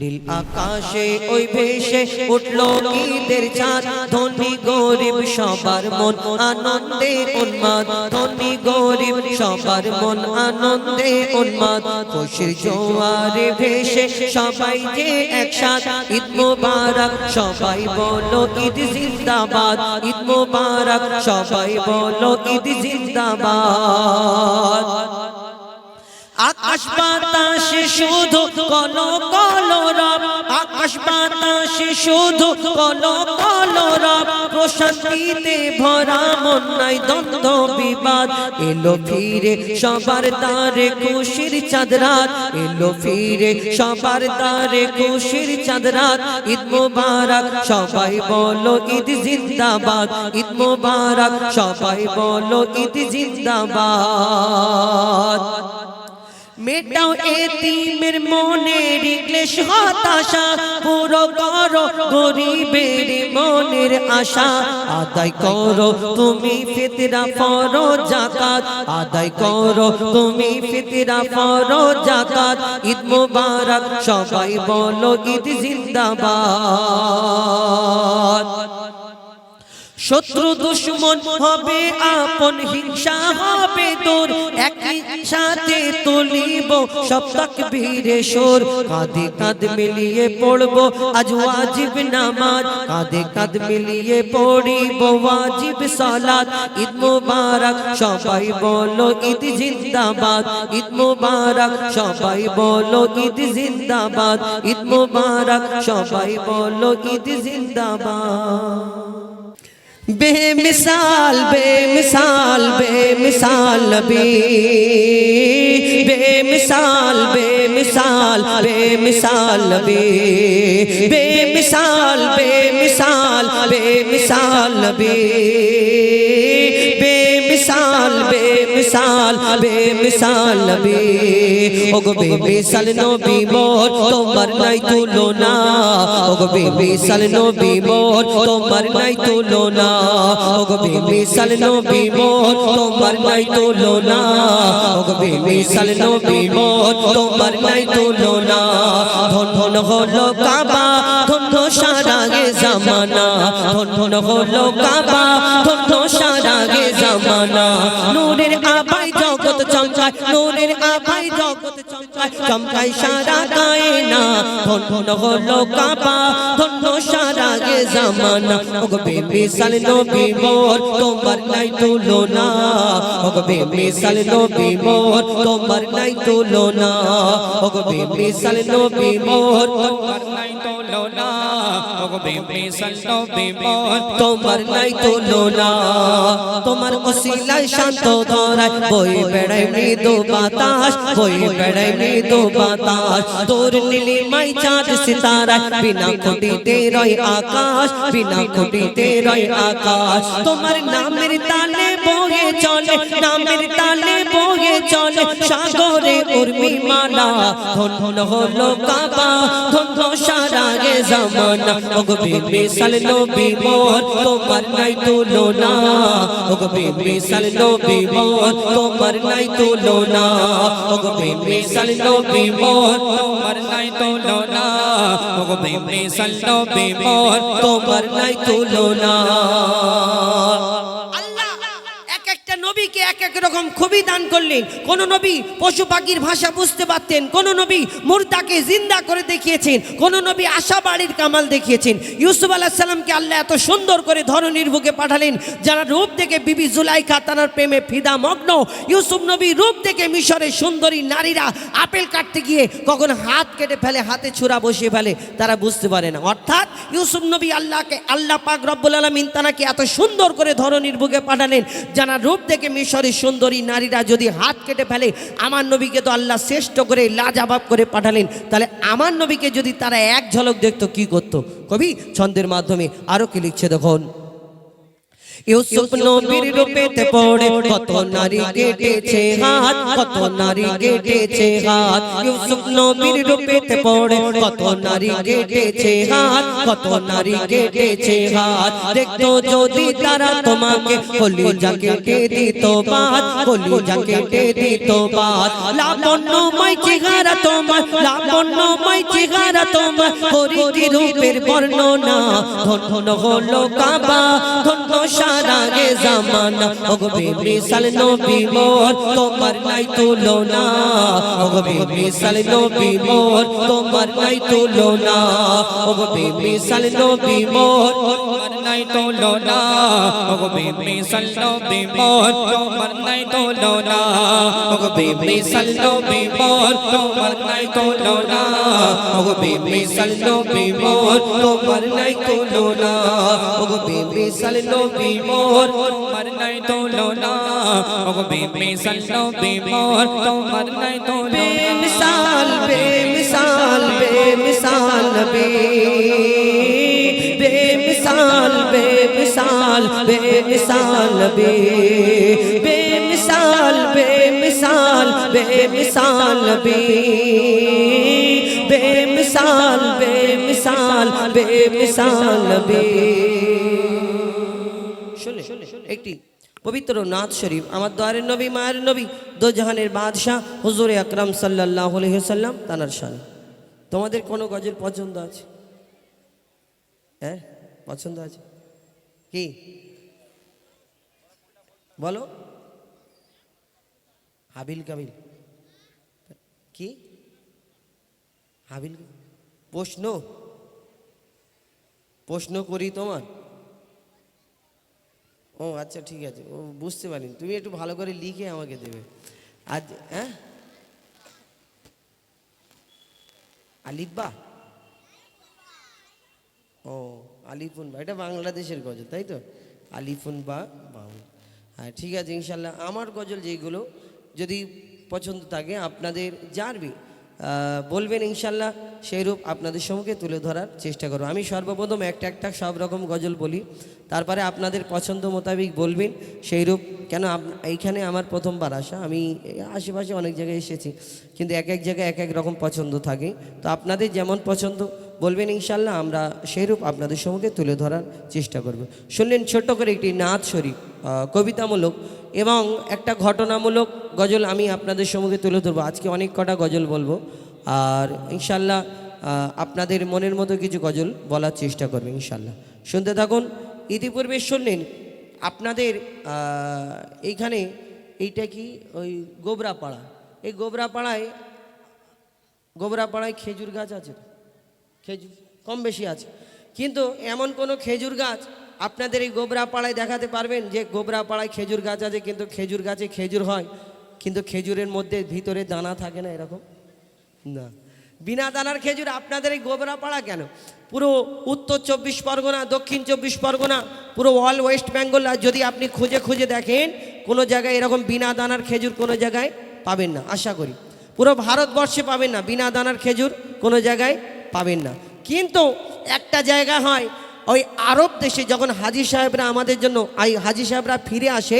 নীল আকাশে ওই ভেসে উঠলো ঈদের চাঁদ, ধনী গরিব সবার মন আনন্দে উন্মাদ, ধনী গরিব সবার মন আনন্দে উন্মাদ। খুশির জোয়ারে ভেসে সবাই যে একসাথ, ঈদ মোবারক সবাই বলো ঈদ জিন্দাবাদ, ঈদ মোবারক সবাই বলো ঈদ জিন্দাবাদ। আকাশ বাতাসে শুধু কলো কলো রব, আকাশ বাতাসে শুধু কলো কলো রব, প্রশান্তিতে ভরা মন নাই দ্বন্দ্ব বিবাদ। এলো ফিরে সবার দ্বারে খুশির চাঁদ রাত, এলো ফিরে সবার দ্বারে খুশির চাঁদ রাত। ঈদ মোবারক সবাই বলো ঈদ জিন্দাবাদ, ঈদ মোবারক সবাই বলো ঈদ জিন্দাবাদ। মেটাও এতিমের মনের ক্লেশ হতাশা, পুরো করো গরিবের মনের আশা। আদায় করো তুমি ফিতরা ফরজ যাকাত, আদায় করো তুমি ফিতরা ফরজ যাকাত। ঈদ মোবারক সবাই বলো ঈদ জিন্দাবাদ। শত্রু দুশ্মন হবে আপন, হিংসা হবে দূর, একই সাথে তুলিব সব তাকবীরে সুর। কাঁধে কাঁধ মিলিয়ে পড়বো আজ ওয়াজিব নামাজ, কাঁধে কাঁধ মিলিয়ে পড়িব ওয়াজিব সালাত। ঈদ মোবারক সবাই বলো ঈদ জিন্দাবাদ, ঈদ মোবারক সবাই বলো ঈদ জিন্দাবাদ, ঈদ মোবারক সবাই বলো ঈদ জিন্দাবাদ। बेमिसाल बेमिसाल बेमिसाल नबी, बेमिसाल बेमिसाल बेमिसाल नबी, बेमिसाल बेमिसाल बेमिसाल नबी, बेमिसाल बेमिसाल बेमिसाल नबी। ओगो बेमिसाल नबी मोर तोमार নাই তুলনা, ওগো বেমিসাল নবী মোর তোমার নাই তুলনা, ওগো বেমিসাল নবী মোর তোমার নাই তুলনা, ওগো বেমিসাল নবী মোর তোমার নাই তুলনা। ধন ধন হলো কাবা, ধন ধন সারা গে জামানা, ধন ধন হলো কাবা, ধন ধন সারা গে জামানা। নূরের আভায় জগৎ চমকায়, নূরের আভায় জগৎ চমকায়, চমকায় সারা কায়না। ধন ধন হলো কাবা, ধন ধন সারা গে জামানা। ওগো বেমিসাল নবী মোর তোমার নাই তুলনা, ওগো বেমিসাল নবী মোর তোমার নাই তুলনা, ওগো বেমিসাল নবী মোর তোমার নাই তুলনা, ওগো বেমিসাল নবী মোর তোমার নাই তুলনা। তোমার ওসিলায় শান্ত ধরায় বই বেড়ায় মৃদু বাতাস, বই বেড়ায় মৃদু বাতাস। তোর নীলিমায় চাঁদ সিতারা, বিনা খুঁটিতে রয় আকাশ, বিনা খুঁটিতে রয় আকাশ। তোমার নামের তালে বয়ে চলে, নামের তালে বয়ে চলে সাগরে উর্মি মালা। ধন ধন হলো কাবা, ধন ধন সারা গে জামানা। ওগো বেমিসাল নবী মোর তোমার নাই তুলনা, ওগো বেমিসাল নবী মোর তোমার নাই তুলনা, ওগো বেমিসাল নবী মোর তোমার নাই তুলনা, ওগো বেমিসাল নবী মোর তোমার নাই তুলনা। নবীকে এক এক রকম খুবই দান করলেন। কোন নবী পশু পাখির ভাষা বুঝতে পারতেন, কোন নবী মুর্দাকে জিন্দা করে দেখিয়েছেন, কোন নবী আশা বাড়ির কামাল দেখিয়েছেন। ইউসুফ আলাইহিস সালামকে আল্লাহ এত সুন্দর করে ধরনীর বুকে পাঠালেন, যারা রূপ দেখে বিবি জুলাইখা তার প্রেমে ফিদা মগ্ন। ইউসুফ নবী রূপ দেখে মিশরের সুন্দরী নারীরা আপেল কাটতে গিয়ে কখন হাত কেটে ফেলে, হাতে ছুরা বসিয়ে ফেলে, তারা বুঝতে পারে না। অর্থাৎ ইউসুফ নবী আল্লাহ পাক রব্বুল আলামিন তাকে এত সুন্দর করে ধরনীর বুকে পাঠালেন, যারা রূপ দেখে মিশরের সুন্দরী নারীরা যদি হাত কেটে ফেলে, আমার নবীকে তো আল্লাহ শ্রেষ্ঠ করে লাজবাব করে পাঠালেন। তাহলে আমার নবীকে যদি তারা এক ঝলক দেখতো কি করতো? কবি ছন্দের মাধ্যমে আরো কি লিখছে দেখুন। ইউসুফ নবীর রূপেতে পড়ে কত নারী কেটেছে হাত, কত নারী কেটেছে হাত। ইউসুফ নবীর রূপেতে পড়ে কত নারী কেটেছে হাত, কত নারী কেটেছে হাত। দেখতো যদি তারা তোমাকে কলিজা কেটে দিত বাত, কলিজা কেটে দিত বাত। লাবণ্যময় চেহারা তোমার, লাবণ্যময় চেহারা তোমার, হরিতি রূপের বর্ণনা। ধন্য হলো কাবা, ধন্য সারা গে জামানা। ওগো বেমিসাল নবী মোর, তোমার নাই তুলনা। ওগো বেমিসাল নবী মোর, তোমার নাই তুলনা। ওগো বেমিসাল নবী মোর, তোমার নাই তুলনা। ওগো বেমিসাল নবী মোর, তোমার নাই তুলনা। ওগো বেমিসাল নবী মোর, তোমার নাই তুলনা। ওগো বেমিসাল নবী মোর, তোমার নাই তুলনা। ওগো বেমিসাল নবী মোর, তোমার নাই তুলনা। ওগো বেমিসাল নবী মোর, তোমার নাই তুলনা। বেমিসাল বেমিসাল বেমিসাল নবী, বেমিসাল বেমিসাল বেমিসাল নবী, বেমিসাল বেমিসাল বেমিসাল নবী, বেমিসাল বেমিসাল বেমিসাল নবী। শুনে একটি পবিত্র নাথ শরীফ আমার দয়ারের নবী মায়ের নবী দো জাহানের বাদশাহ হুজুরে আকরাম সাল্লাল্লাহু আলাইহি ওয়াসাল্লাম তানার শান। তোমাদের কোনো গজল পছন্দ আছে? হ্যাঁ পছন্দ আছে কি বলো? হাবিল কাবিল কি? হাবিল প্রশ্ন প্রশ্ন করি তোমার? ও আচ্ছা ঠিক আছে, ও বুঝতে পারিনি। তুমি একটু ভালো করে লিখে আমাকে দেবে আজ। হ্যাঁ আলিফবা, ও আলিফুন বা, এটা বাংলাদেশের গজল তাই তো? আলিফুন বা বাউল। হ্যাঁ ঠিক আছে ইনশাল্লাহ। আমার গজল যেগুলো যদি পছন্দ থাকে আপনাদের যারবি বলবেন ইনশাল্লাহ সেইরূপ আপনাদের সম্মুখে তুলে ধরার চেষ্টা করব। আমি সর্বপ্রথম একটা সব রকম গজল বলি, তারপরে আপনাদের পছন্দ মোতাবেক বলবেন সেইরূপ। কেন এইখানে আমার প্রথমবার আসা, আমি আশেপাশে অনেক জায়গায় এসেছি, কিন্তু এক এক জায়গায় এক এক রকম পছন্দ থাকে। তো আপনাদের যেমন পছন্দ বলবেন ইনশাল্লাহ, আমরা সেইরূপ আপনাদের সম্মুখে তুলে ধরার চেষ্টা করব। শুনলেন ছোট্ট করে একটি নাথ শরীফ কবিতামূলক এবং একটা ঘটনামূলক গজল আমি আপনাদের সম্মুখে তুলে ধরবো। আজকে অনেক কটা গজল বলবো, আর ইনশাল্লাহ আপনাদের মনের মতো কিছু গজল বলার চেষ্টা করবে ইনশাল্লাহ। শুনতে থাকুন। ইতিপূর্বে শুনলেন আপনাদের এইখানে এইটা কি ওই গোবরাপাড়া, এই গোবরাপাড়ায় খেজুর গাছ আছে, খেজুর কম বেশি আছে, কিন্তু এমন কোনো খেজুর গাছ আপনাদের এই গোবরাপাড়ায় দেখাতে পারবেন যে গোবরাপাড়ায় খেজুর গাছ আছে, কিন্তু খেজুর গাছে খেজুর হয়, কিন্তু খেজুরের মধ্যে ভিতরে দানা থাকে না? এরকম না, বিনা দানার খেজুর আপনাদের এই গোবরাপাড়া কেন, পুরো উত্তর 24 পরগনা, দক্ষিণ 24 পরগনা, পুরো অল ওয়েস্ট বেঙ্গল যদি আপনি খুঁজে খুঁজে দেখেন, কোনো জায়গায় এরকম বিনা দানার খেজুর কোনো জায়গায় পাবেন না। আশা করি পুরো ভারতবর্ষে পাবেন না, বিনা দানার খেজুর কোনো জায়গায় পাবেন না। কিন্তু একটা জায়গা হয় ওই আরব দেশে, যখন হাজি সাহেবরা আমাদের জন্য, হাজি সাহেবরা ফিরে আসে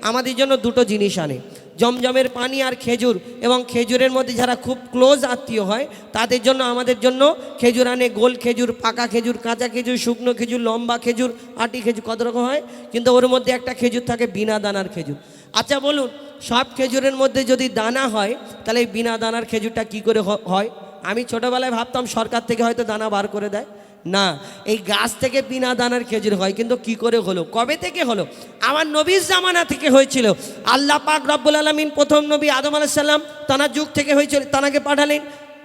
আমাদের জন্য দুটো জিনিস আনে, জমজমের পানি আর খেজুর। এবং খেজুরের মধ্যে যারা খুব ক্লোজ আত্মীয় হয় তাদের জন্য আমাদের জন্য খেজুর আনে, গোল খেজুর, পাকা খেজুর, কাঁচা খেজুর, শুকনো খেজুর, লম্বা খেজুর, আটি খেজুর, কত রকম হয়, কিন্তু ওর মধ্যে একটা খেজুর থাকে বিনা দানার খেজুর। আচ্ছা বলুন, সব খেজুরের মধ্যে যদি দানা হয় তাহলে এই বিনা দানার খেজুরটা কি করে হয়? আমি ছোটোবেলায় ভাবতাম সরকার থেকে হয়তো দানা বার করে দেয়, না, এই গাছ থেকে বিনা দানার খেজুর হয়। কিন্তু কি করে হলো, কবে থেকে হলো? আমার নবীর জামানা থেকে হয়েছিল। আল্লাহ পাক রব্বুল আলামিন প্রথম নবী আদম আলাইহিস সালাম তানার যুগ থেকে হয়েছিল, তানাকে পাঠালেন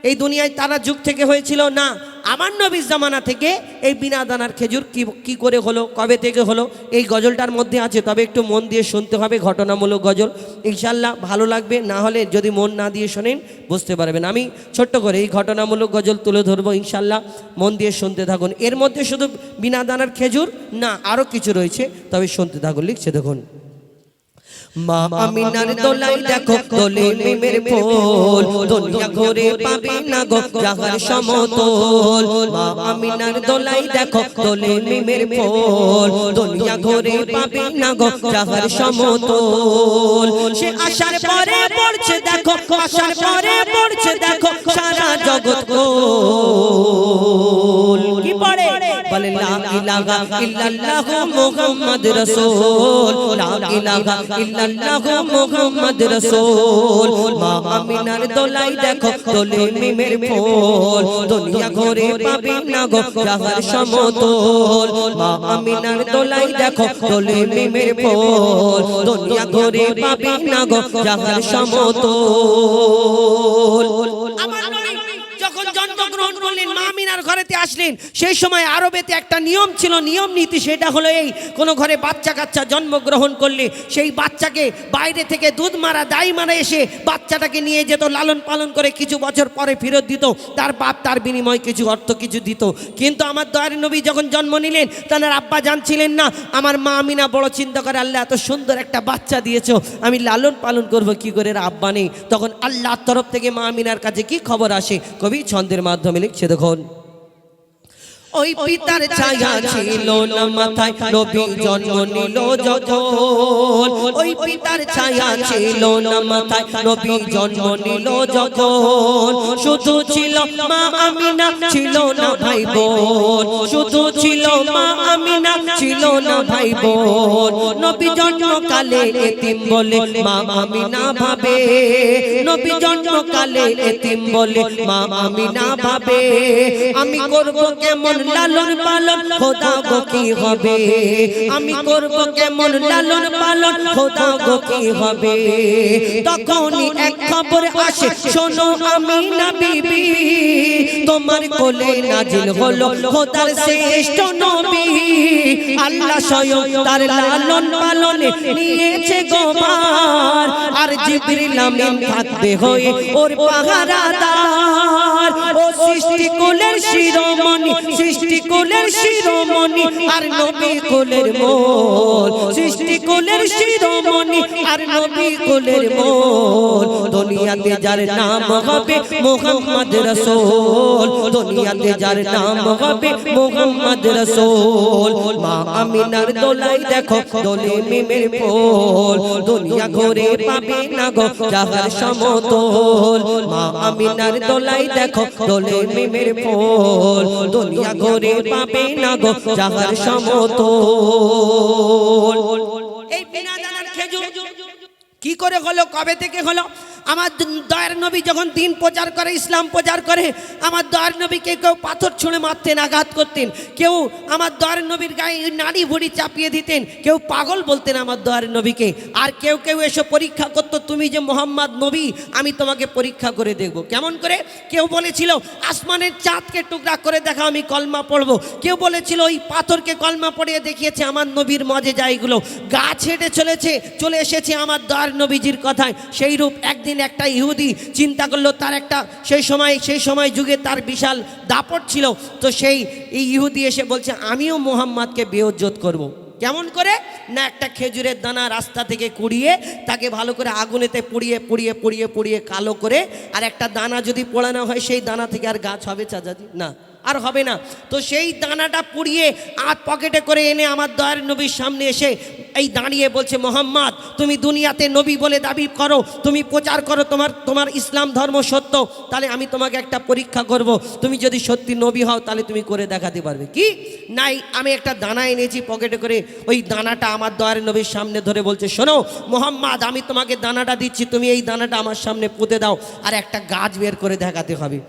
এই দুনিয়ায়, তানার যুগ থেকে হয়েছিল না, আমার নবীর জামানা থেকে এই বিনা দানার খেজুর কি করে হলো, কবে থেকে হলো, এই গজলটার মধ্যে আছে। তবে একটু মন দিয়ে শুনতে হবে, ঘটনামূলক গজল, ইনশাল্লাহ ভালো লাগবে। না হলে যদি মন না দিয়ে শোনেন বুঝতে পারবেন। আমি ছোট্ট করে এই ঘটনামূলক গজল তুলে ধরবো, ইনশাল্লাহ মন দিয়ে শুনতে থাকুন। এর মধ্যে শুধু বিনা দানার খেজুর না, আরও কিছু রয়েছে, তবে শুনতে থাকুন। লিখছে দেখুন, মা আমিনার দোলাই দেখো দোলে মিমের ফুল দুনিয়া ঘুরে পাবে না গো জাহার সমতল মা আমিনার দোলাই দেখো দোলে মিমের ফুল দুনিয়া ঘুরে পাবে না গো জাহার সমতল সে আশার পরে পড়ছে দেখো আশার পরে পড়ছে দেখো সারা জগৎ কোল কি পড়ে বলে লা ইলাহা ইল্লাল্লাহু মুহাম্মদ রাসূল লা ইলাহা ইল্লাল্লাহু মুহাম্মদ রাসূল মা আমিনার দোলাই দেখো দোলে মিমের ফুল দুনিয়া ঘুরে পাবে না গো জাহার সমতল মা আমিনার দোলাই দেখো দোলে মিমের ফুল দুনিয়া ঘুরে পাবে না গো জাহার সমতল আমার নবী যখন জন্মগ্রহণ করলেন মা আমিনার ঘরেতে আসলেন সেই সময় আরবেতে একটা নিয়ম ছিল নিয়ম নীতি সেটা হলো এই কোন ঘরে বাচ্চা কাচ্চা জন্মগ্রহণ করলে সেই বাচ্চাকে বাইরে থেকে দুধ মারা দাই মারা এসে বাচ্চাটাকে নিয়ে যেত লালন পালন করে কিছু বছর পরে ফেরত দিত তার বাপ তার বিনিময়ে কিছু অর্থ কিছু দিত কিন্তু আমার দয়ার নবী যখন জন্ম নিলেন তার আব্বা জানছিলেন না আমার মা আমিনা বড় চিন্তা করে আল্লাহ এত সুন্দর একটা বাচ্চা দিয়েছো আমি লালন পালন করব কি করে আব্বা নেই তখন আল্লাহর তরফ থেকে মা আমিনার কাছে কি খবর আসে কবি ছন্দের মাধ্যমে লিখছে দেখুন ওই পিতার ছায়া ছিল না মাথায় নবী জন্ম নিল যখন ওই পিতার ছায়া ছিল না মাথায় নবী জন্ম নিল যখন শুধু ছিল মা আমিনা ছিল না ভাই বোন শুধু ছিল মা আমিনা ছিল না ভাই বোন নবী জন্মকালে এতিম বলে মা আমিনা ভাবে নবী জন্মকালে এতিম বলে মা আমিনা ভাবে আমি করব কেমন লালন পালন খোদা গো কি হবে আমি করব কেমন লালন পালন খোদা গো কি হবে তখনই এক খবর আসে শোনো আমিনা বিবি তোমার কোলে নাজিল হলো খোদার শ্রেষ্ঠ নবী আল্লাহ স্বয়ং তার লালন পালনে নিয়েছে গোবার আর জিবরিল আমিন থাকবে হয়ে ওর পাহারাদার ও সৃষ্টি কোলের শিরোমণি সৃষ্টি কোলের শিরোমণি আর নবী কোলের মোল সৃষ্টি কোলের শিরোমণি আর নবী কোলের মোল দুনিয়াতে যার নাম হবে মুহাম্মদ রাসূল দুনিয়াতে যার নাম হবে মুহাম্মদ রাসূল মা আমিনার দোলাই দেখো দোলে মিমের ফুল দুনিয়া ঘুরে পাবে না গো জাহার সমতল মা আমিনার দোলাই দেখো দোলে মিমের ফুল দুনিয়া ঘুরে পাবে না গো জাহার সমতল এই বিনা জানার খেজুর কি করে হলো কবে থেকে হলো আমার দয়ার নবী যখন দিন প্রচার করে ইসলাম প্রচার করে আমার দয়ার নবীকে কেউ পাথর ছুঁড়ে মারতেন আঘাত করতেন কেউ আমার দয়ার নবীর গায়ে নাড়ি ভুড়ি চাপিয়ে দিতেন কেউ পাগল বলতেন আমার দয়ার নবীকে আর কেউ কেউ এসে পরীক্ষা করতো তুমি যে মোহাম্মদ নবী আমি তোমাকে পরীক্ষা করে দেখব কেমন করে কেউ বলেছিল আসমানের চাঁদকে টুকরা করে দেখা আমি কলমা পড়বো কেউ বলেছিল ওই পাথরকে কলমা পড়িয়ে দেখিয়েছে আমার নবীর মজে যাইগুলো গাছ হেঁটে চলে এসেছে আমার দয়ার নবীজির কথায় সেই রূপ একদিন একটা ইহুদি চিন্তা করলো তার একটা সেই সময় যুগে তার বিশাল দাপট ছিল তো সেই ইহুদি এসে বলছে আমিও মোহাম্মদকে বেইজ্জত করব। কেমন করে না একটা খেজুরের দানা রাস্তা থেকে কুড়িয়ে তাকে ভালো করে আগুনেতে পুড়িয়ে কালো করে আর একটা দানা যদি পোড়ানো হয় সেই দানা থেকে আর গাছ হবে চাচাজি না আর হবে না তো সেই দানাটা পুড়িয়ে আর পকেটে করে এনে আমার দয়ার নবীর সামনে এসে এই দাঁড়িয়ে বলছে মোহাম্মদ তুমি দুনিয়াতে নবী বলে দাবি করো তুমি প্রচার করো তোমার ইসলাম ধর্ম সত্য তাহলে আমি তোমাকে একটা পরীক্ষা করব তুমি যদি সত্যি নবী হও তাহলে তুমি করে দেখাতে পারবে কি নাই আমি একটা দানা এনেছি পকেটে করে ওই দানাটা আমার দয়ার নবীর সামনে ধরে বলছে শোনো মোহাম্মদ আমি তোমাকে দানাটা দিচ্ছি তুমি এই দানাটা আমার সামনে পুঁতে দাও আর একটা গাছ বের করে দেখাতে হবে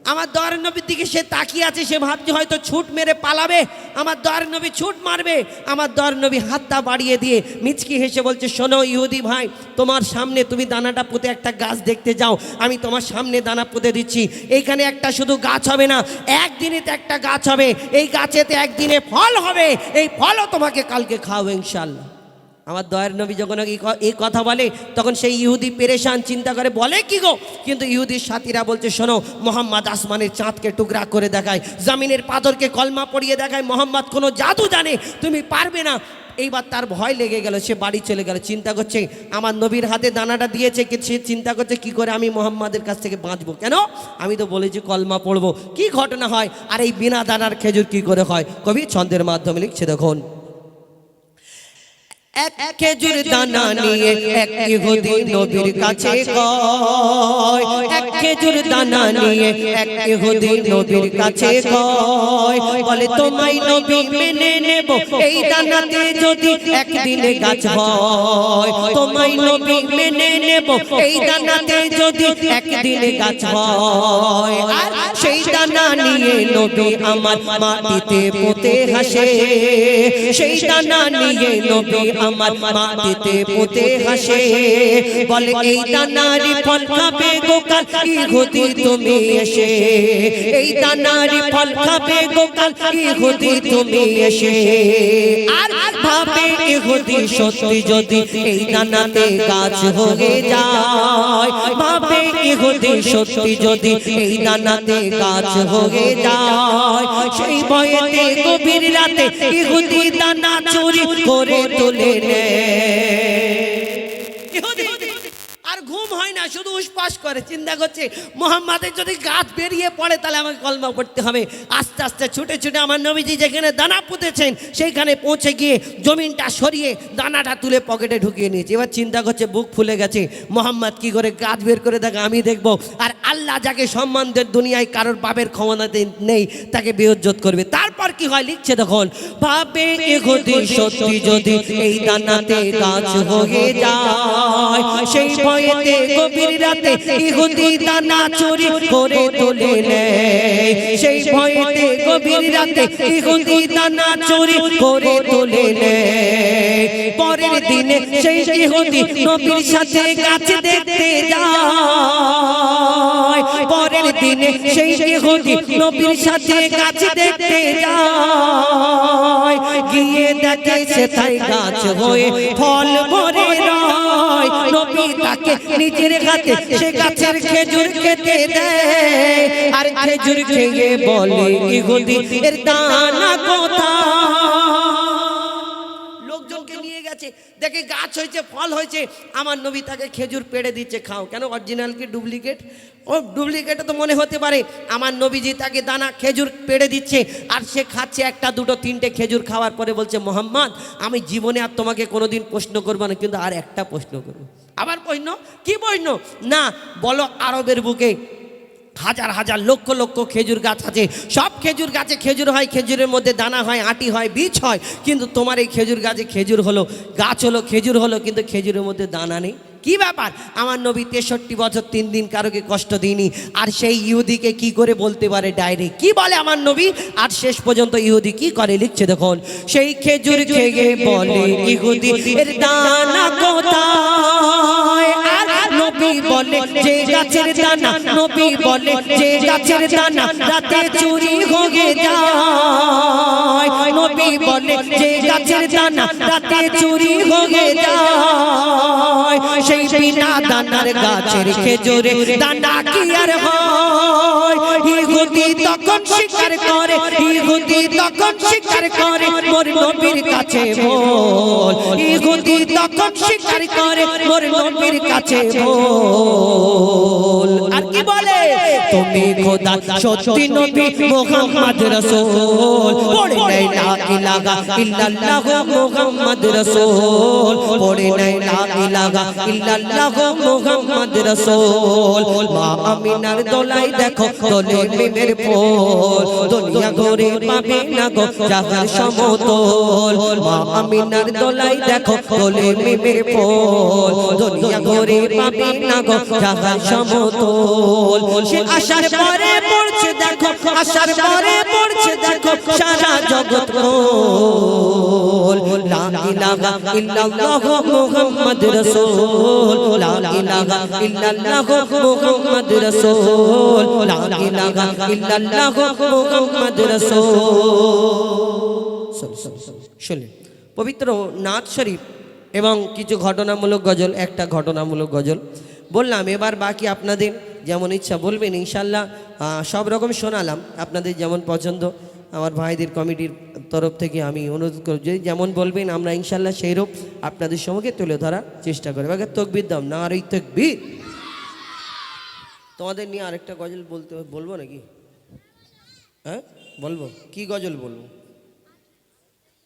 আমার দয়ার নবীর দিকে সে তাকিয়ে আছে সে ভাবছে হয়তো ছুট মেরে পালাবে আমার দয়ার নবী ছুট মারবে আমার দয়ার নবী হাতটা বাড়িয়ে দিয়ে মিচকি হেসে বলছে শোনো ইহুদি ভাই তোমার সামনে তুমি দানাটা পুঁতে একটা গাছ দেখতে যাও আমি তোমার সামনে দানা পুঁতে দিচ্ছি এইখানে একটা শুধু গাছ হবে না একদিনেতে একটা গাছ হবে এই গাছেতে একদিনে ফল হবে এই ফলও তোমাকে কালকে খাওয়াবো ইনশাআল্লাহ আমার দয়ার নবী যখন এই কথা বলে তখন সেই ইহুদি পেরেশান চিন্তা করে বলে কি গো কিন্তু ইহুদির সাথীরা বলছে শোনো মোহাম্মদ আসমানের চাঁদকে টুকরা করে দেখায় জমিনের পাথরকে কলমা পড়িয়ে দেখায় মোহাম্মদ কোনো জাদু জানে তুমি পারবে না এইবার তার ভয় লেগে গেল, সে বাড়ি চলে গেল। চিন্তা করছে আমার নবীর হাতে দানাটা দিয়েছে, সে চিন্তা করছে কি করে আমি মোহাম্মদের কাছ থেকে বাঁচবো, কেন আমি তো বলেছি কলমা পড়বো, কি ঘটনা হয় আর এই বিনা দানার খেজুর কি করে হয়। কবি ছন্দের মাধ্যমে লিখছে দেখুন, এক খেজুর দানা নিয়ে এক ইহুদি নবীর কাছে কয়, এক খেজুর দানা নিয়ে এক ইহুদি নবীর কাছে কয়, বলে তোমায় নবী মেনে নেব এই দানাতে যদি একদিনে গাছ হয়, তোমায় নবী মেনে নেব এই দানাতে যদি একদিনে গাছ হয়। আর সেই দানা নিয়ে নবী আমার মাটিতে পুঁতে হাসে, সেই দানা নিয়ে নবী আমার মাটিতে পুঁতে হাসে, বলে এই দানারি ফল খাবে গোকাল ইহুদি তুমি এসে, এই দানারি ফল খাবে গোকাল ইহুদি তুমি এসে। আর ভাবে ইহুদি সত্যি যদি এই দানাতে গাছ হয়ে যায়, ভাবে ইহুদি সত্যি যদি এই দানাতে গাছ হয়ে যায়, সেই ভয়েতে গভীর রাতে ইহুদি দানা চুরি করে তুলে নেয়। আর ঘুম হয় না, শুধু উসপাস করে, চিন্তা করছে মোহাম্মদের যদি গাছ বেরিয়ে পড়ে তাহলে আমাকে কলমা পড়তে হবে। আস্তে আস্তে ছুটে ছুটে আমার নবীজি যেখানে দানা পুঁতেছেন সেইখানে পৌঁছে গিয়ে জমিনটা সরিয়ে দানাটা তুলে পকেটে ঢুকিয়ে নিয়েছে। এবার চিন্তা করছে বুক ফুলে গেছে, মোহাম্মদ কি করে গাছ বের করে থাকে আমি দেখবো, আর আল্লাহ যাকে সম্মান দেন দুনিয়ায় কারোর বাপের ক্ষমতা নেই তাকে বেইজ্জত করবে। তারপর কি হয় লিখছে দেখুন, ভাবে ইহুদি সত্যি যদি এই দানাতে গাছ হয়ে যায়, সেই ভয়েতে গভীর রাতে ইহুদি দানা চুরি করে তুলে নেয়, সেই ভয়েতে গভীর রাতে ইহুদি দানা চুরি করে তুলে নেয়। পরের দিনে সেই ইহুদি নবীর সাথে গাছ দেখতে যায়, পরের দিনে সেই ইহুদি নবীর সাথে গাছ দেখতে যায়, গিয়ে দেখে সেথায় গাছ হয়ে ফল ভরে রয়, নবী তাকে নিজের হাতে সে গাছের খেজুর খেতে দেয়, আর খেজুর খেয়ে বলে ইহুদি এর দানা কোথায়। লোকজনকে নিয়ে গেছে, দেখে গাছ হয়েছে, ফল হয়েছে, আমার নবী তাকে খেজুর পেড়ে দিচ্ছে, খাও। কেন অরিজিনাল কি ডুপ্লিকেট? ও ডুপ্লিকেট তো মনে হতে পারে। আমার নবীজি তাকে দানা খেজুর পেড়ে দিচ্ছে আর সে খাচ্ছে, একটা দুটো তিনটে খেজুর খাওয়ার পরে বলছে মোহাম্মদ আমি জীবনে আর তোমাকে কোনোদিন প্রশ্ন করবো না, কিন্তু আর একটা প্রশ্ন করবো। আবার প্রশ্ন? কি প্রশ্ন? না বলো, আরবের বুকে হাজার হাজার লক্ষ লক্ষ খেজুর গাছ আছে, সব খেজুর গাছে খেজুর হয়, খেজুরের মধ্যে দানা হয়, আটি হয়, বীজ হয়, কিন্তু তোমার এই খেজুর গাছে খেজুর হলো, গাছ হলো, খেজুর হলো, কিন্তু খেজুরের মধ্যে দানা নেই, কি ব্যাপার? আমার নবী 63 বছর 3 দিন কারোকে কষ্ট দিইনি, আর সেই ইহুদিকে কি করে বলতে পারে ডাইরেক্ট? কি বলে আমার নবী? আর শেষ পর্যন্ত ইহুদি কি করে লিখছে দেখুন, সেই খেজুর খেয়ে বলে ইহুদি এর দানা কোথায়। আর নবী বলে যে গাছের দানা, নবী বলে যে গাছের দানা রাতে চুরি হয়ে যায়, নবী বলে যে গাছের দানা রাতে চুরি হয়ে যায়, সেই বিনা দানার গাছের খেজুরে দানা কি আর হয়। ইহুদি তখন স্বীকার করে, ইহুদি তখন স্বীকার করে মোর নবীর কাছে বল, ইহুদি তখন স্বীকার করে মোর নবীর কাছে বল। আর কি বলে? তুমি খোদা সত্যি নবী মুহাম্মদ রাসূল, পড়ে নাই লা ইলাহা ইল্লাল্লাহ মুহাম্মদ রাসূল, পড়ে নাই লা ইলাহা ইল্লাল্লাহ মুহাম্মদ রাসূল। মা আমিনার দোলাই দেখো দোলে মিমের ফুল, দুনিয়া ঘুরে পাবে না গো জাহার সমতল। মা আমিনার দোলাই দেখো দোলে মিমের ফুল, দুনিয়া ঘুরে পাবে না গো জাহার সমতল। সে আসার পরে পড়ছে দেখো, আসার পরে পড়ছে দেখো সারা জগৎ গোল। লা ইলাহা ইল্লাল্লাহ মুহাম্মদ রাসূল, লা ইলাহা ইল্লাল্লাহ মুহাম্মদ রাসূল, লা ইলাহা ইল্লাল্লাহ মুহাম্মদ রাসূল। শুনুন পবিত্র নাথ শরীফ এবং কিছু ঘটনামূলক গজল, একটা ঘটনামূলক গজল বললাম, এবার বাকি আপনাদের যেমন ইচ্ছা বলবেন, ইনশাল্লাহ সব রকম শোনালাম, আপনাদের যেমন পছন্দ। আমার ভাইদের কমিটির তরফ থেকে আমি অনুরোধ করব যে যেমন বলবেন আমরা ইনশাল্লাহ সেইরূপ আপনাদের সম্মুখে তুলে ধরার চেষ্টা করব। আগে তকবীর দাও, নারে তাকবীর। তোমাদের নিয়ে আরেকটা গজল বলবো নাকি? হ্যাঁ বলবো। কি গজল বলবো?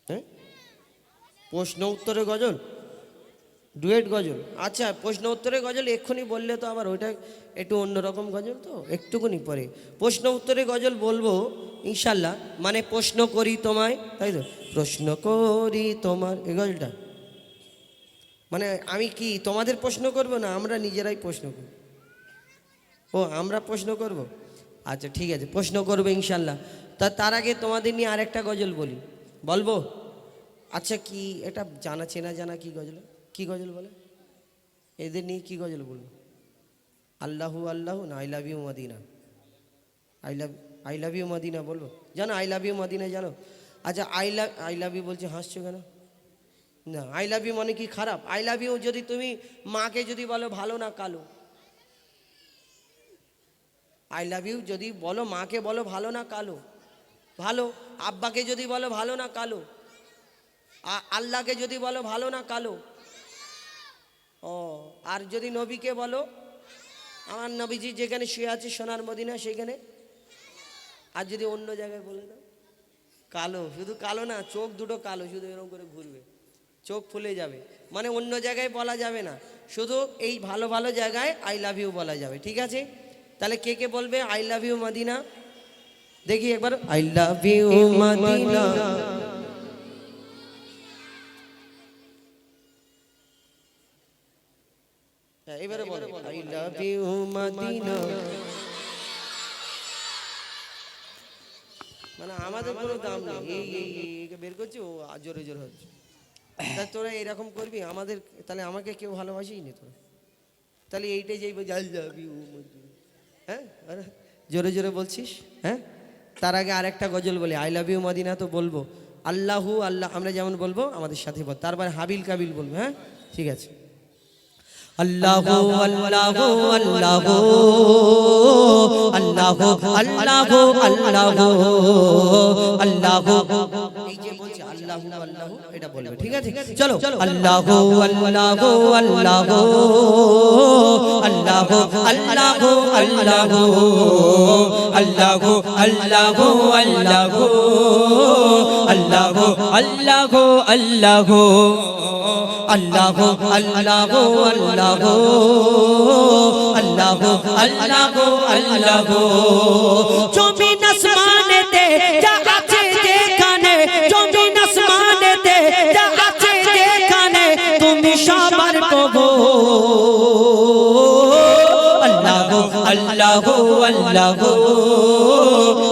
হ্যাঁ প্রশ্ন উত্তরে গজল, ডুয়েট গজল। আচ্ছা প্রশ্ন উত্তরে গজল এক্ষুনি বললে তো আবার ওইটা একটু অন্যরকম গজল, তো একটুকুনি পরে প্রশ্ন উত্তরে গজল বলবো ইনশাল্লাহ। মানে প্রশ্ন করি তোমায়, তাই তো? প্রশ্ন করি তোমার, এই গজলটা মানে আমি কি তোমাদের প্রশ্ন করব না আমরা নিজেরাই প্রশ্ন করব? ও আমরা প্রশ্ন করব। আচ্ছা ঠিক আছে, প্রশ্ন করবো ইনশাল্লাহ। তার আগে তোমাদের নিয়ে আরেকটা গজল বলবো। আচ্ছা কি এটা জানা চেনা জানা কি গজল, কি গজল বলে? এদের নিয়ে কি গজল বলবো? আল্লাহু আল্লাহু না I love you Medina? I love you Medina বলবো? জানো আই লাভ ইউ মদিনা জানো? আচ্ছা আই লাভ ইউ বলছে, হাসছো কেন? না আই লাভ ইউ মানে কি খারাপ? আই লাভ ইউ যদি তুমি মাকে যদি বলো ভালো না কালো, আই লাভ ইউ যদি বলো মাকে বলো ভালো না কালো? ভালো। আব্বাকে যদি বলো ভালো না কালো? আল্লাহকে যদি বলো ভালো না কালো? ও আর যদি নবীকে বলো, আমার নবীজি যেখানে শুয়ে আছে সোনার মদিনা সেখানে, আর যদি অন্য জায়গায় বলে দাও কালো, শুধু কালো না, চোখ দুটো কালো, শুধু এরকম করে ঘুরবে, চোখ ফুলে যাবে, মানে অন্য জায়গায় বলা যাবে না, শুধু এই ভালো ভালো জায়গায় আই লাভ ইউ বলা যাবে। ঠিক আছে, তাহলে কে কে বলবে আই লাভ ইউ মদিনা? দেখি একবার, আই লাভ ইউ মদিনা। এবারে বলো আই লাভ ইউ মদিনা। মানে আমাদের কোনো দাম নেই, এই বের করছি ও জোরে জোরে হচ্ছে। তা তোরা এরকম করবি আমাদের, তাহলে আমাকে কেউ ভালোবাসেই নি তোরা, তাহলে এইটাই যাই আই লাভ ইউ মদিনা। হ্যাঁ জোরে জোরে বলছিস। হ্যাঁ তার আগে আরেকটা গজল বলি, আই লাভ ইউ মদিনা তো বলবো, আল্লাহু আল্লাহ আমরা যেমন বলবো আমাদের সাথে বল, তারপরে হাবিল কাবিল বলবো। হ্যাঁ ঠিক আছে। আল্লাহু আল্লাহু আল্লাহু আল্লাহু আল্লাহু আল্লাহু আল্লাহু, এই যে বলছি আল্লাহু আল্লাহু এটা বলবে। ঠিক আছে চলো, আল্লাহু আল্লাহু আল্লাহু আল্লাহু আল্লাহু আল্লাহু আল্লাহু আল্লাহু আল্লাহু আল্লাহু আল্লাহু আল্লাহু আল্লাহু আল্লাহু আল্লাহু আল্লাহু আল্লাহু আল্লাহু। জমিন আসমানেতে যা আছে যেখানে, জমিন আসমানেতে যা আছে যেখানে, তুমি সবার প্রভু। আল্লাহু আল্লাহু আল্লাহু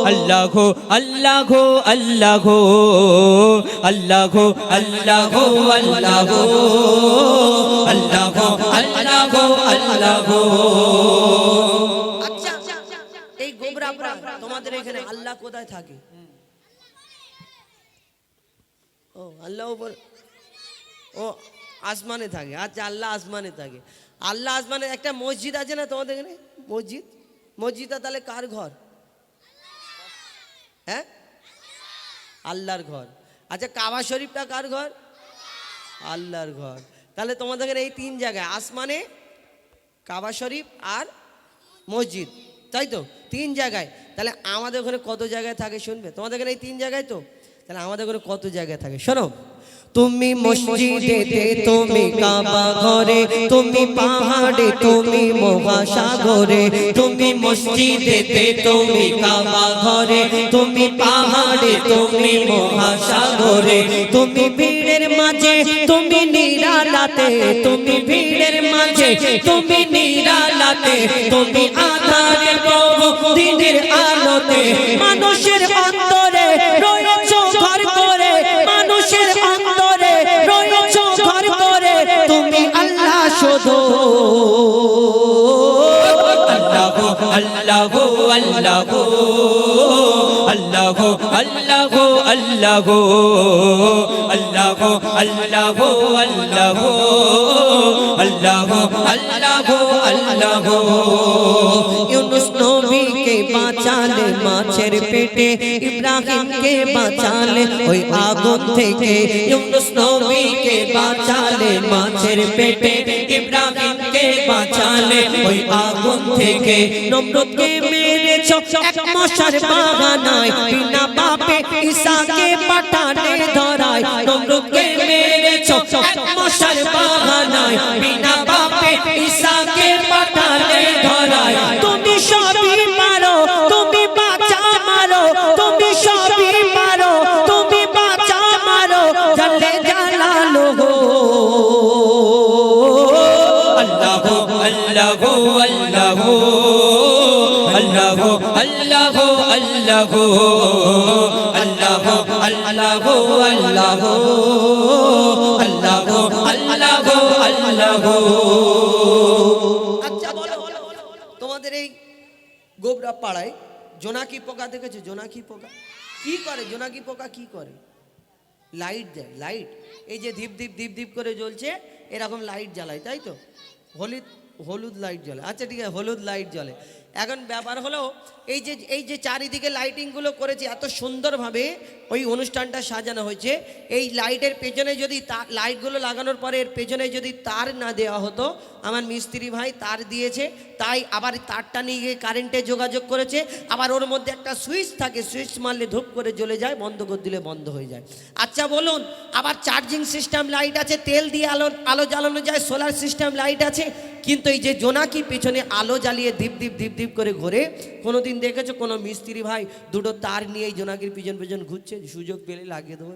আল্লাহু আল্লাহু আল্লাহু আল্লাহু আল্লাহু আল্লাহু আল্লাহু আল্লাহু আল্লাহু। আচ্ছা এই গোবরাপাড়া তোমাদের এখানে আল্লাহ কোথায় থাকে? ও আল্লাহ উপর, ও আসমানে থাকে। আচ্ছা আল্লাহ আসমানে থাকে। আল্লাহ আসমানে একটা মসজিদ আছে না তোমাদের এখানে? মসজিদ, মসজিদটা তাহলে কার ঘর? হ্যাঁ আল্লাহর ঘর। আচ্ছা কাবা শরীফটা কার ঘর? আল্লাহর ঘর। তাহলে তোমাদের এখানে এই তিন জায়গায়, আসমানে, কাবা শরীফ আর মসজিদ, তাই তো? তিন জায়গায়। তাহলে আমাদের ওখানে কত জায়গায় থাকে শুনবে? তোমাদের এখানে এই তিন জায়গায় তো, তাহলে আমাদের ওখানে কত জায়গায় থাকে শোনো। তুমি মসজিদেতে, তুমি কাবা ঘরে, তুমি পাহাড়ে, তুমি মহাসাগরে। তুমি মসজিদেতে, তুমি কাবা ঘরে, তুমি পাহাড়ে, তুমি মহাসাগরে। তুমি ভিড়ের মাঝে, তুমি নিরালাতে, তুমি ভিড়ের মাঝে, তুমি নিরালাতে, তুমি আধারে প্রভু দিনের আলোতে। মানুষের অন্তরে রয়েছো ঘর করে, মানুষের অন্তরে রয়েছো ঘর করে, তুমি আল্লাহ শুধু। আল্লাহু আল্লাহু আল্লাহু আল্লাহু আল্লাহু আল্লাহু আল্লাহু আল্লাহু আল্লাহু আল্লাহু আল্লাহু আল্লাহু। ইউনুস নবীকে বাঁচালে মা মাছের পেটে ইব্রাহিমকে বাঁচালে ওই আগুন থেকে ইউনুস নবীকে বাঁচালে মাছের পেটে ইব্রাহিমকে বাঁচালে ওই আগুন থেকে নমরুদকে মেরেছ এক মশার বাগানায় বিনা পাপে ঈসাকে পাঠানে ধরায় নমরুদকে মেরেছ এক মশার বাগানায় বিনা পাপে ঈসাকে পাঠানে ধরায় তুমি সবই পারো তুমি বাঁচা মারো তুমি সবই পারো তুমি বাঁচা মারো জাল্লে জালালো আল্লাহ আল্লাহ আল্লাহ আল্লাহ আল্লাহ আল্লাহ আল্লাহ আল্লাহ আল্লাহ আল্লাহ আল্লাহ। আচ্ছা বলো তোমাদের এই গোবরা পাড়ায় জোনাকি পোকা দেখেছো? জোনাকি পোকা কি করে? জোনাকি পোকা কি করে? লাইট দেয়। লাইট এই যে ধীপ ধীপ ধীপ ধীপ করে জ্বলছে এরকম লাইট জ্বালায়, তাই তো? হলুদ লাইট জ্বলে। আচ্ছা ঠিক আছে, হলুদ লাইট জ্বলে। এখন ব্যাপার হলো এই যে চারিদিকে লাইটিংগুলো করেছে এত সুন্দরভাবে ওই অনুষ্ঠানটা সাজানো হয়েছে, এই লাইটের পেছনে যদি লাইটগুলো লাগানোর পরে এর পেছনে যদি তার না দেওয়া হতো, আমার মিস্ত্রি ভাই তার দিয়েছে, তাই আবার তারটা নিয়ে গিয়ে কারেন্টে যোগাযোগ করেছে, আবার ওর মধ্যে একটা সুইচ থাকে, সুইচ মারলে ধূপ করে জ্বলে যায়, বন্ধ করে দিলে বন্ধ হয়ে যায়। আচ্ছা বলুন, আবার চার্জিং সিস্টেম লাইট আছে, তেল দিয়ে আলো জ্বালানো যায়, সোলার সিস্টেম লাইট আছে, কিন্তু এই যে জোনাকি পেছনে আলো জ্বালিয়ে দীপ দীপ দীপ দীপ করে ঘোরে, কোনোদিন দেখেছো কোনো মিস্ত্রি ভাই দুটো তার নিয়ে এই জোনাকির পিছন পিছন ঘুরছে? সুযোগ পেলে লাগিয়ে দেবো,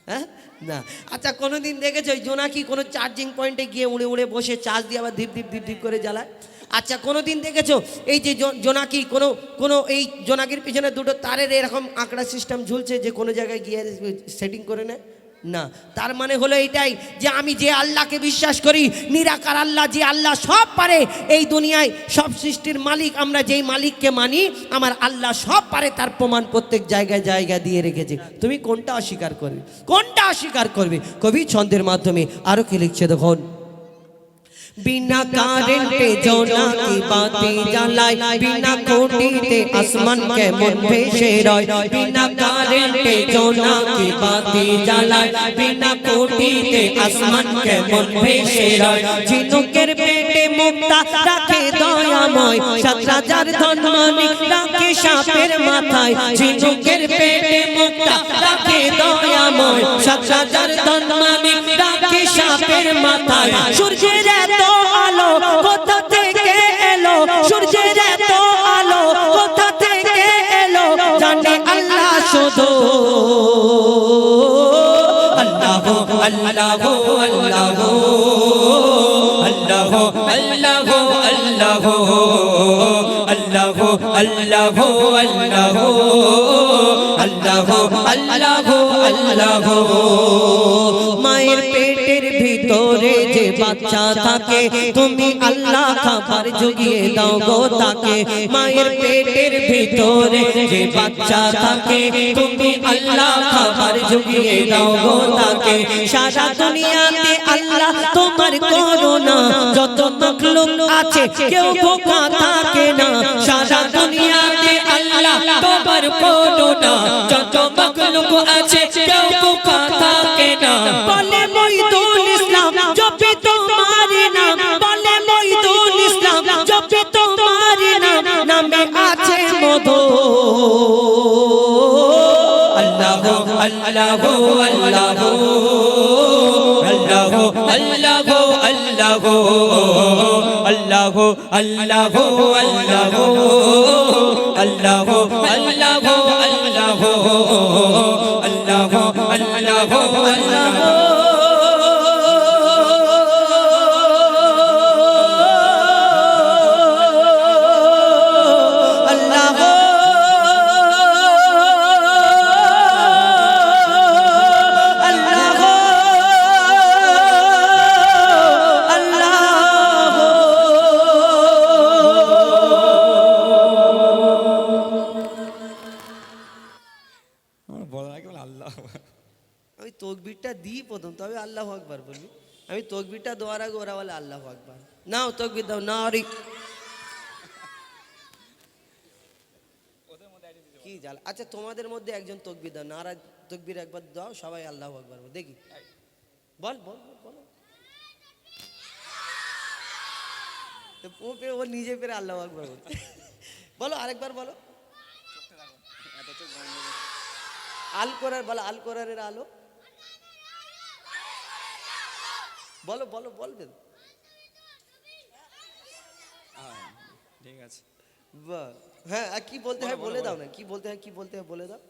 হ্যাঁ না। আচ্ছা কোনোদিন দেখেছো ওই জোনাকি কোনো চার্জিং পয়েন্টে গিয়ে উড়ে উড়ে বসে চার্জ দিয়ে আবার ধীপ ধীপ ধীপ ধীপ করে জ্বালায়? আচ্ছা কোনোদিন দেখেছো এই যে জোনাকি কোনো এই জোনাকির পিছনে দুটো তারের এরকম আঁকড়া সিস্টেম ঝুলছে যে কোনো জায়গায় গিয়ে সেটিং করে নেয়? না। তার মানে হলো এটাই যে আমি যে আল্লাহকে বিশ্বাস করি, নিরাকার আল্লাহ, যে আল্লাহ সব পারে, এই দুনিয়ায় সব সৃষ্টির মালিক, আমরা যেই মালিককে মানি আমার আল্লাহ সব পারে, তার প্রমাণ প্রত্যেক জায়গায় জায়গা দিয়ে রেখেছে। তুমি কোনটা অস্বীকার করবে? কোনটা অস্বীকার করবে? কবি ছন্দের মাধ্যমে আরো কি লিখছে দেখুন। बिना कारेंटे जोनाकी बाती जलाय बिना कोटीते आसमान के मुंबे शेराय बिना कारेंटे जोनाकी बाती जलाय बिना कोटीते आसमान के मुंबे शेराय झिनुकेर पेटे मुक्ता राखे दयामय 70,000 धनमानिक राखे सापेर माथाय झिनुकेर पेटे मुक्ता राखे दयामय 70,000 धनमानिक राखे सापेर माथाय सूर्যের এত আলো কোথা থেকে এলো? সূর্যের এত আলো কোথা থেকে এলো? জানে আল্লাহ শুধু। আল্লাহ আল্লাহ আল্লাহ আল্লাহ আল্লাহ আল্লাহ আল্লাহ আল্লাহ আল্লাহ আল্লাহ আল্লাহ। মায়ের পেটের ভিতরে যে বাচ্চা থাকে তুমি আল্লাহ খাবার জুগিয়ে দাও গো তাকে। মায়ের পেটের ভিতরে যে বাচ্চা থাকে তুমি আল্লাহ খাবার জুগিয়ে দাও গো তাকে। সারা দুনিয়াতে আল্লাহ তোমার করুণা, যত মাখলুক আছে কেউ বোকা থাকে না। সারা দুনিয়াতে আল্লাহ তোমার করুণা, যত মাখলুক আছে কেউ বোকা থাকে না। বলে মঈদুল ইসলাম জপে তোমার নাম, বলে মঈদুল ইসলাম জপে তোমার নাম, নামে আছে মধু। আল্লাহ আল্লাহ আল্লাহ আল্লাহ আল্লাহ আল্লাহ আল্লাহ আল্লাহ আল্লাহ আল্লাহ আল্লাহ আল্লাহ আল্লাহ আল্লাহ আল্লাহ। আমি তকবীরটা দিই প্রথম, তবে আল্লাহু আকবার বলি। আমি তকবীরটা দেওয়ার আগে ওরা বলে আল্লাহু আকবার। নাও তকবীর দাও। নারী কি জ্বালা। আচ্ছা তোমাদের মধ্যে একজন তকবির দাও, নারা তকবির একবার দাও, সবাই আল্লাহু আকবার দেখি। বল বল বল। ও নিজে পেরে আল্লাহু আকবার বলতে। বলো আরেকবার বলো। আল কোরআন বলো, আল কোরআনের আলো বলো বলো বলবেন। ঠিক আছে। হ্যাঁ আর কি বলতে হয় বলে দাও না, কি বলতে হয় কি বলতে হয় বলে দাও।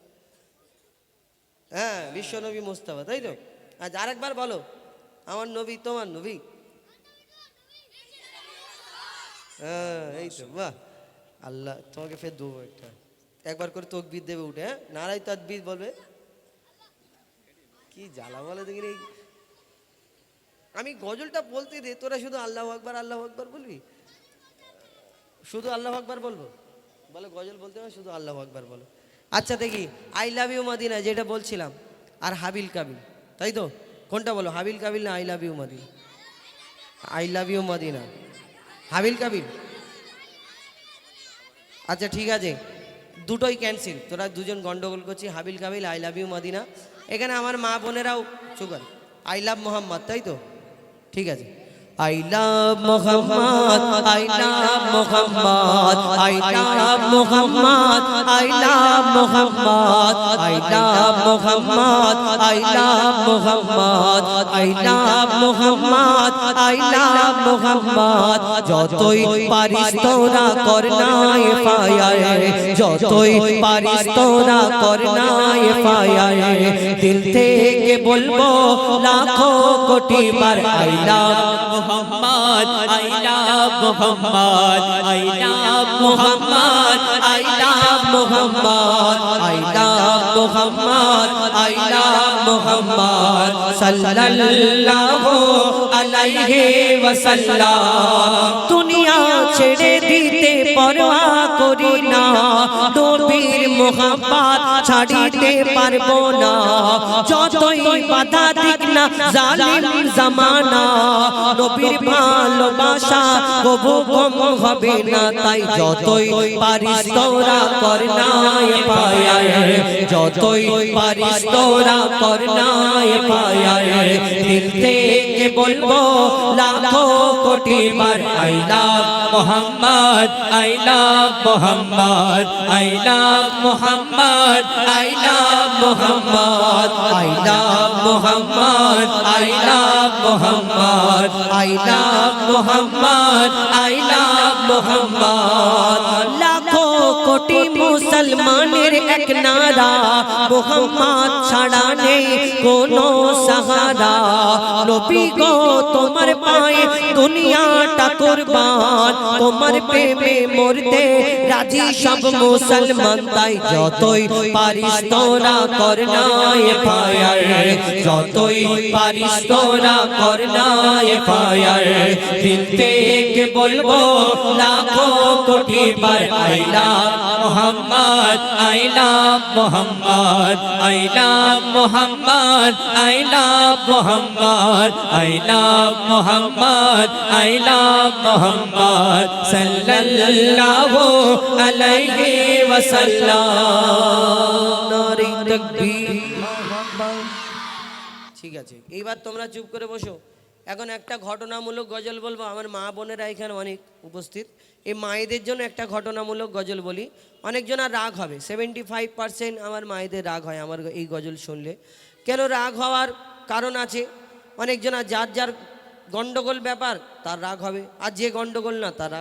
হ্যাঁ বিশ্ব নবী মুস্তাফা, তাই তো? আজ আরেকবার বলো, আমার নবী তোমার নবী। হ্যাঁ এই তো, বাহ। আল্লাহ তোমাকে ফের দেবো একটা, একবার করে তকবীর দেবে উঠে। হ্যাঁ নারাই তাকবীর বলবে। কি জ্বালা বলে দেখিনি। আমি গজলটা বলতে দে, তোরা শুধু আল্লাহু আকবার আল্লাহু আকবার বলবি। শুধু আল্লাহু আকবার বলবো? বলো গজল বলতে হবে শুধু আল্লাহু আকবার বলো। আচ্ছা দেখি, আই লাভ ইউ মদিনা যেটা বলছিলাম, আর হাবিল কাবিল, তাই তো? কোনটা বলো, হাবিল কাবিল না I love you Medina? I love you Medina, Habil Kabil. আচ্ছা ঠিক আছে, দুটোই ক্যান্সেল, তোরা দুজন গন্ডগোল করছি। Habil Kabil I love you Medina. এখানে আমার মা বোনেরাও চুকার আই লাভ মোহাম্মদ, তাই তো? ঠিক আছে, I love Muhammad, I love Muhammad, I love Muhammad, I love Muhammad, I love Muhammad, I love Muhammad, I love Muhammad, I love Muhammad. যতই পারিস তোরা কর না এফআইআর, যতই পারিস তোরা কর না এফআইআর, দিল থেকে বলবো লাখো কোটি বার I love Muhammad, I love Muhammad, I love Muhammad, I love Muhammad, I love Muhammad, I love Muhammad, sallallahu alayhi wa sallam. দুনিয়া ছেড়ে দিতে পরোয়া করি না, নবীর মোহাব্বত ছাড়িতে পারবো না, যতই বাধা দিক না জালিম জামানা, নবীর ভালোবাসা কবু কম হবে না, তাই যতই পারিস তোরা কর না এফআইআর, যতই পারিস তোরা কর না এফআইআর, দিল থেকে বলবো লাখো কোটি বার I love Muhammad, I love Muhammad, I love Muhammad, I love Muhammad, I love Muhammad, I love Muhammad, I love Muhammad, I love Muhammad. লাখো কোটি মুসলমানের এক নারা, মুহাম্মদ ছাড়া নেই কোনো সাহারা, নবী গো তোমার পায়ে দুনিয়াটা কুরবান, তোমার প্রেমে মরতে রাজি সব মুসলমান, তাই যতই পারিস তোরা কর না এফআইআর, যতই পারিস তোরা কর না এফআইআর, দিল থেকে বলবো লাখো কোটি বার I love Muhammad, I love Muhammad, I love Muhammad, I love Muhammad, I love Muhammad, I love Muhammad, sallallahu alayhi wa sallam. Nari takbir. ঠিক আছে, এইবার তোমরা চুপ করে বসো। এখন একটা ঘটনামূলক গজল বলবো। আমার মা বোনেরা এখানে অনেক উপস্থিত, এই মায়েদের জন্য একটা ঘটনামূলক গজল বলি। অনেকজন আর রাগ হবে, 75% আমার মায়েদের রাগ হয় আমার এই গজল শুনলে। কেন রাগ হওয়ার কারণ আছে, অনেকজন আর যার যার গন্ডগোল ব্যাপার তার রাগ হবে, আর যে গন্ডগোল না তার রাগ